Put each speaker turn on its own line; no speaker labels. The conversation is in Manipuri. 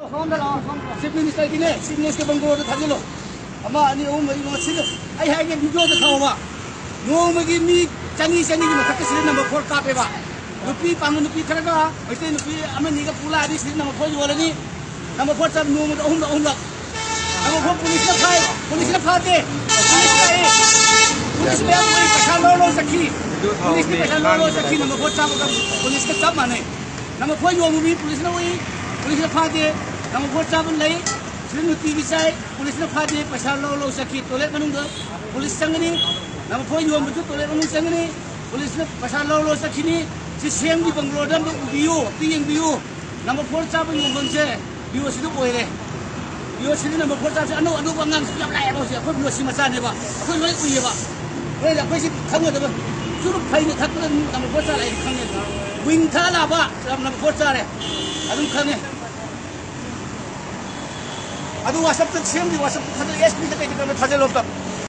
Chief Minister gini, Chief Minister Bangor tu thajelo. Ama ni mari mo sila. Ay hay ke video tu thaw ba. Magi mi chani ni matak sila number 4 ka pe ba. Nupi pang nupi khara ka, aise nupi ame ni ka pula di sila number 4 wala ni. Number 4 sab no mo hum la. Number 4 police na phai, police na phate. Police me am pasal lo sakhi. Police ni pasal lo sakhi number 4 sab ka police ka sab mane. Number 4 yo mo police na wi, police na phate. Nama vote sabun lagi, sering TV saya, polis nak faham pasal lo sakit, toilet manung tu, polis sanggani, nama vote jual betul toilet manung sanggani, polis nak pasal lo sakit ni, si siang di Bangalore dan bio, nama vote sabun yang bangsa, bio situ boleh deh, bio situ nama vote sabun, anu bangang siap lah apa sih, aku bio si masa ni ba, aku lagi punya ba, boleh aku si kangnya tu ba, suruh pay ni tak tu nama vote sabun lagi kangnya, wing thala ba, nama vote sabun, anu kangnya. Aduh WhatsApp tu siam di WhatsApp tu ada SP kita kita thajel lom tak